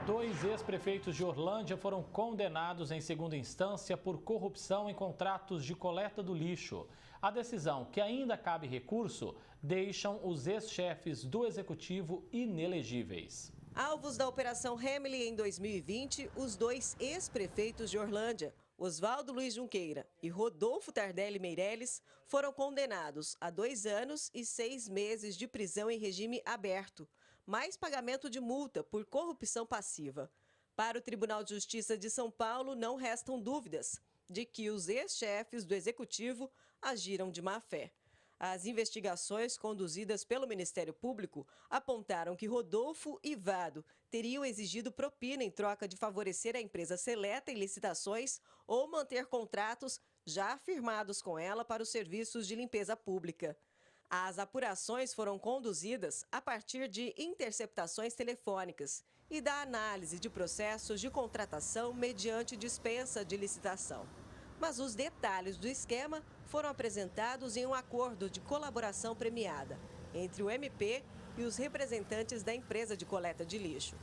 Dois ex-prefeitos de Orlândia foram condenados em segunda instância por corrupção em contratos de coleta do lixo. A decisão, que ainda cabe recurso, deixam os ex-chefes do executivo inelegíveis. Alvos da Operação Remily em 2020, os dois ex-prefeitos de Orlândia, Oswaldo Luiz Junqueira e Rodolfo Tardelli Meirelles, foram condenados a 2 anos e 6 meses de prisão em regime aberto, mais pagamento de multa por corrupção passiva. Para o Tribunal de Justiça de São Paulo, não restam dúvidas de que os ex-chefes do Executivo agiram de má-fé. As investigações conduzidas pelo Ministério Público apontaram que Rodolfo e Vado teriam exigido propina em troca de favorecer a empresa seleta em licitações ou manter contratos já firmados com ela para os serviços de limpeza pública. As apurações foram conduzidas a partir de interceptações telefônicas e da análise de processos de contratação mediante dispensa de licitação. Mas os detalhes do esquema foram apresentados em um acordo de colaboração premiada entre o MP e os representantes da empresa de coleta de lixo.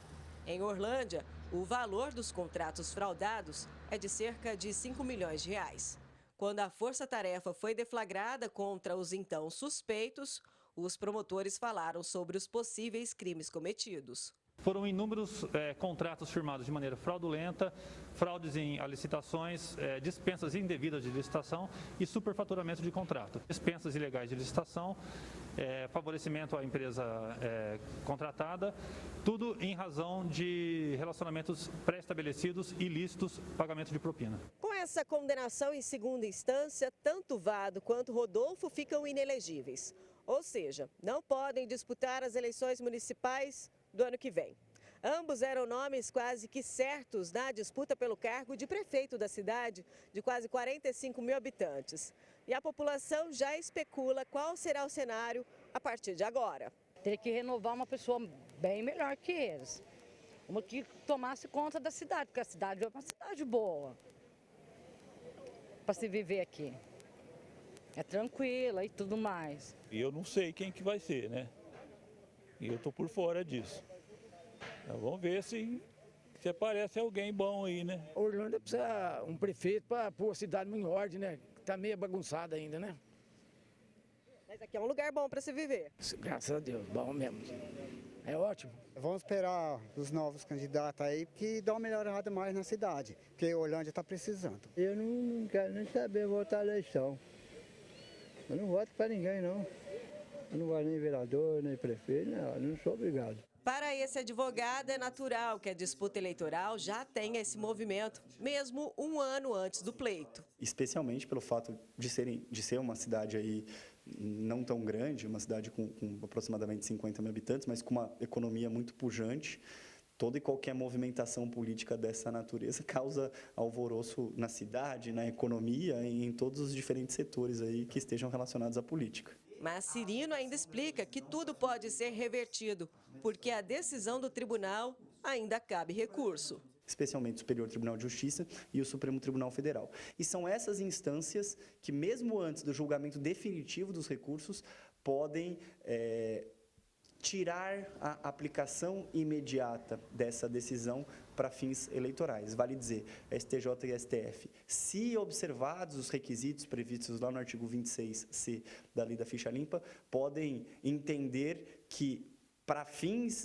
Em Orlândia, o valor dos contratos fraudados é de cerca de 5 milhões de reais. Quando a força-tarefa foi deflagrada contra os então suspeitos, os promotores falaram sobre os possíveis crimes cometidos. Foram inúmeros contratos firmados de maneira fraudulenta, fraudes em licitações, dispensas indevidas de licitação e superfaturamento de contrato. Dispensas ilegais de licitação, favorecimento à empresa contratada, tudo em razão de relacionamentos pré-estabelecidos, ilícitos, pagamento de propina. Com essa condenação em segunda instância, tanto Vado quanto Rodolfo ficam inelegíveis. Ou seja, não podem disputar as eleições municipais do ano que vem. Ambos eram nomes quase que certos na disputa pelo cargo de prefeito da cidade, de quase 45 mil habitantes. E a população já especula qual será o cenário a partir de agora. Teria que renovar uma pessoa bem melhor que eles. Uma que tomasse conta da cidade, porque a cidade é uma cidade boa para se viver aqui. É tranquila e tudo mais. E eu não sei quem que vai ser, né? E eu tô por fora disso. Então, vamos ver se aparece alguém bom aí, né? Orlândia precisa um prefeito para pôr a cidade em ordem, né? Tá meio bagunçada ainda, né? Mas aqui é um lugar bom para se viver. Graças a Deus, bom mesmo. É ótimo. Vamos esperar os novos candidatos aí que dão uma melhorada mais na cidade, porque Orlândia está precisando. Eu não quero nem saber votar na eleição. Eu não voto para ninguém, não. Eu não gosto nem vereador, nem prefeito, não sou obrigado. Para esse advogado, é natural que a disputa eleitoral já tenha esse movimento, mesmo um ano antes do pleito. Especialmente pelo fato de ser uma cidade aí não tão grande, uma cidade com aproximadamente 50 mil habitantes, mas com uma economia muito pujante. Toda e qualquer movimentação política dessa natureza causa alvoroço na cidade, na economia e em todos os diferentes setores aí que estejam relacionados à política. Mas Cirino ainda explica que tudo pode ser revertido, porque a decisão do tribunal ainda cabe recurso. Especialmente o Superior Tribunal de Justiça e o Supremo Tribunal Federal. E são essas instâncias que, mesmo antes do julgamento definitivo dos recursos, podem tirar a aplicação imediata dessa decisão para fins eleitorais. Vale dizer, STJ e STF, se observados os requisitos previstos lá no artigo 26C da Lei da Ficha Limpa, podem entender que, para fins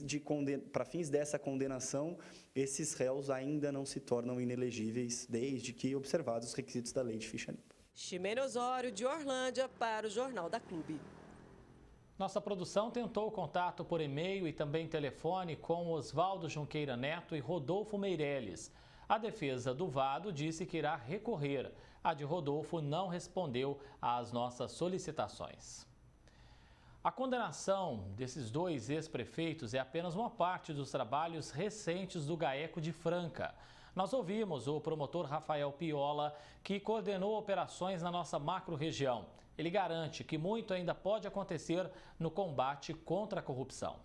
dessa condenação, esses réus ainda não se tornam inelegíveis, desde que observados os requisitos da Lei de Ficha Limpa. Ximena Osório, de Orlândia, para o Jornal da Clube. Nossa produção tentou contato por e-mail e também telefone com Oswaldo Junqueira Neto e Rodolfo Meirelles. A defesa do Vado disse que irá recorrer. A de Rodolfo não respondeu às nossas solicitações. A condenação desses dois ex-prefeitos é apenas uma parte dos trabalhos recentes do GAECO de Franca. Nós ouvimos o promotor Rafael Piola, que coordenou operações na nossa macro-região. Ele garante que muito ainda pode acontecer no combate contra a corrupção.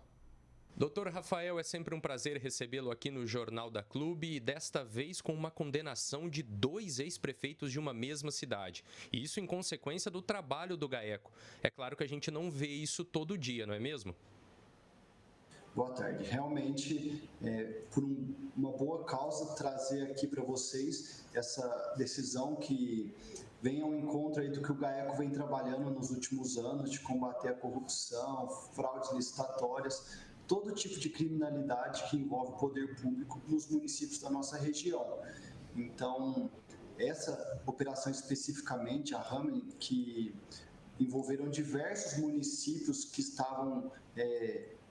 Doutor Rafael, é sempre um prazer recebê-lo aqui no Jornal da Clube e desta vez com uma condenação de dois ex-prefeitos de uma mesma cidade. E isso em consequência do trabalho do GAECO. É claro que a gente não vê isso todo dia, não é mesmo? Boa tarde. Realmente, por uma boa causa, trazer aqui para vocês essa decisão que vem ao encontro aí do que o GAECO vem trabalhando nos últimos anos, de combater a corrupção, fraudes licitatórias, todo tipo de criminalidade que envolve o poder público nos municípios da nossa região. Então, essa operação especificamente, a Hamelin, que envolveram diversos municípios que estavam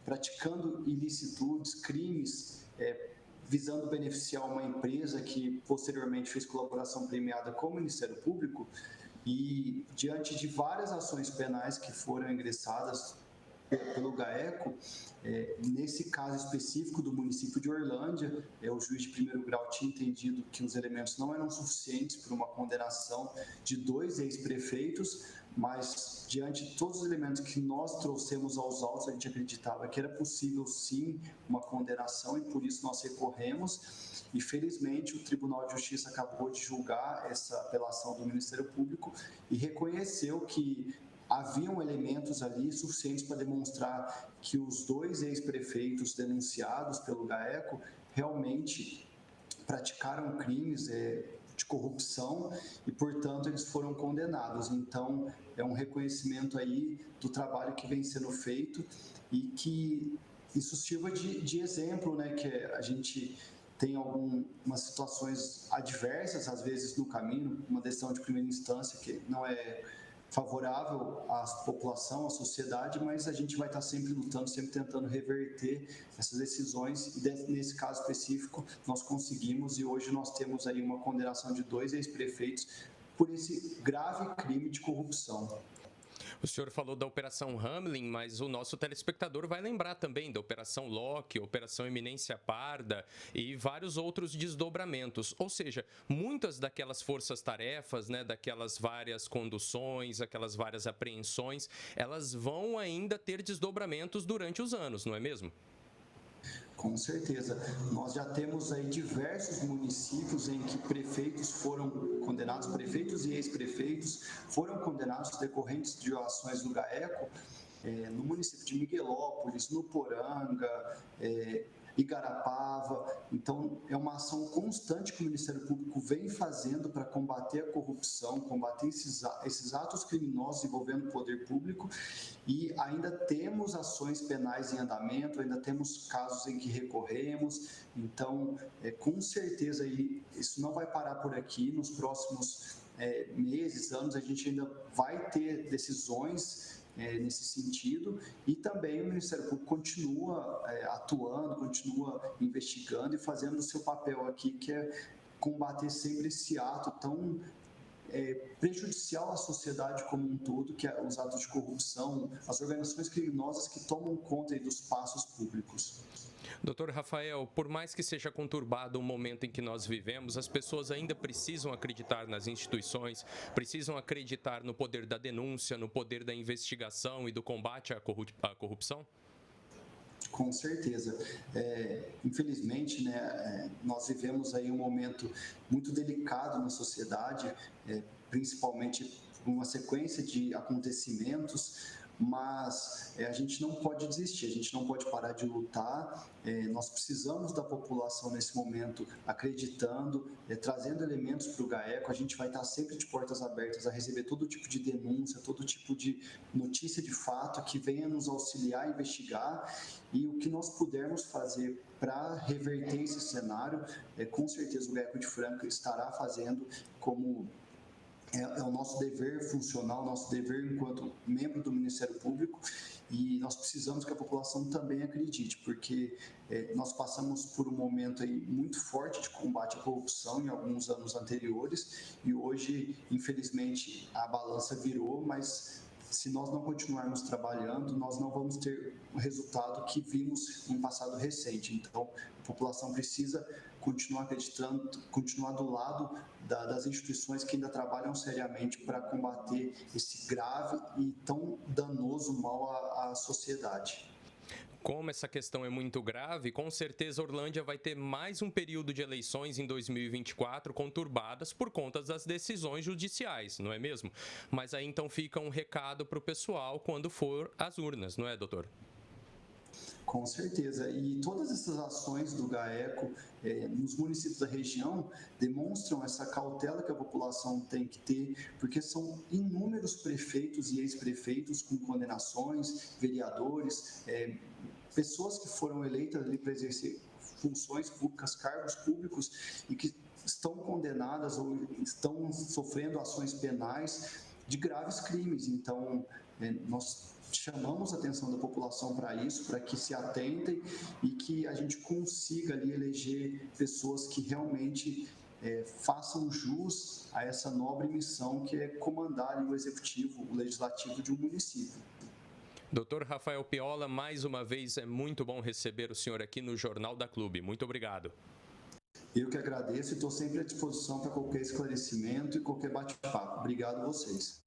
praticando ilicitudes, crimes, visando beneficiar uma empresa que posteriormente fez colaboração premiada com o Ministério Público, e diante de várias ações penais que foram ingressadas pelo GAECO, nesse caso específico do município de Orlândia, o juiz de primeiro grau tinha entendido que os elementos não eram suficientes para uma condenação de 2 ex-prefeitos, mas diante de todos os elementos que nós trouxemos aos autos, a gente acreditava que era possível sim uma condenação e por isso nós recorremos. E felizmente o Tribunal de Justiça acabou de julgar essa apelação do Ministério Público e reconheceu que haviam elementos ali suficientes para demonstrar que os 2 ex-prefeitos denunciados pelo GAECO realmente praticaram crimes de corrupção e, portanto, eles foram condenados. Então, é um reconhecimento aí do trabalho que vem sendo feito e que isso sirva de exemplo, né, que a gente tem algumas situações adversas, às vezes, no caminho, uma decisão de primeira instância que não é favorável à população, à sociedade, mas a gente vai estar sempre lutando, sempre tentando reverter essas decisões e nesse caso específico nós conseguimos e hoje nós temos aí uma condenação de 2 ex-prefeitos por esse grave crime de corrupção. O senhor falou da Operação Hamelin, mas o nosso telespectador vai lembrar também da Operação Locke, Operação Eminência Parda e vários outros desdobramentos. Ou seja, muitas daquelas forças-tarefas, né, daquelas várias conduções, aquelas várias apreensões, elas vão ainda ter desdobramentos durante os anos, não é mesmo? Com certeza. Nós já temos aí diversos municípios em que prefeitos foram condenados, prefeitos e ex-prefeitos foram condenados decorrentes de ações do GAECO, no município de Miguelópolis, no Poranga, Igarapava. Então, é uma ação constante que o Ministério Público vem fazendo para combater a corrupção, combater esses atos criminosos envolvendo o poder público, e ainda temos ações penais em andamento, ainda temos casos em que recorremos. Então, com certeza, isso não vai parar por aqui. Nos próximos meses, anos, a gente ainda vai ter decisões nesse sentido, e também o Ministério Público continua atuando, continua investigando e fazendo o seu papel aqui, que é combater sempre esse ato tão prejudicial à sociedade como um todo, que é os atos de corrupção, as organizações criminosas que tomam conta aí dos espaços públicos. Doutor Rafael, por mais que seja conturbado o momento em que nós vivemos, as pessoas ainda precisam acreditar nas instituições, precisam acreditar no poder da denúncia, no poder da investigação e do combate à corrupção? Com certeza. Infelizmente, né, nós vivemos aí um momento muito delicado na sociedade, principalmente uma sequência de acontecimentos, mas a gente não pode desistir, a gente não pode parar de lutar. Nós precisamos da população nesse momento acreditando, trazendo elementos para o GAECO. A gente vai estar sempre de portas abertas a receber todo tipo de denúncia, todo tipo de notícia de fato que venha nos auxiliar a investigar, e o que nós pudermos fazer para reverter esse cenário, com certeza o GAECO de Franca estará fazendo, como é o nosso dever funcional, nosso dever enquanto membro do Ministério Público, e nós precisamos que a população também acredite, porque nós passamos por um momento aí muito forte de combate à corrupção em alguns anos anteriores, e hoje, infelizmente, a balança virou, mas se nós não continuarmos trabalhando, nós não vamos ter o resultado que vimos no passado recente. Então, a população precisa continuar acreditando, continuar do lado das instituições que ainda trabalham seriamente para combater esse grave e tão danoso mal à sociedade. Como essa questão é muito grave, com certeza Orlândia vai ter mais um período de eleições em 2024 conturbadas por conta das decisões judiciais, não é mesmo? Mas aí então fica um recado para o pessoal quando for às urnas, não é, doutor? Com certeza. E todas essas ações do GAECO nos municípios da região demonstram essa cautela que a população tem que ter, porque são inúmeros prefeitos e ex-prefeitos com condenações, vereadores, pessoas que foram eleitas ali para exercer funções públicas, cargos públicos e que estão condenadas ou estão sofrendo ações penais de graves crimes. Então, nós chamamos a atenção da população para isso, para que se atentem e que a gente consiga ali eleger pessoas que realmente façam jus a essa nobre missão que é comandar ali o executivo, o legislativo de um município. Doutor Rafael Piola, mais uma vez é muito bom receber o senhor aqui no Jornal da Clube. Muito obrigado. Eu que agradeço e estou sempre à disposição para qualquer esclarecimento e qualquer bate-papo. Obrigado a vocês.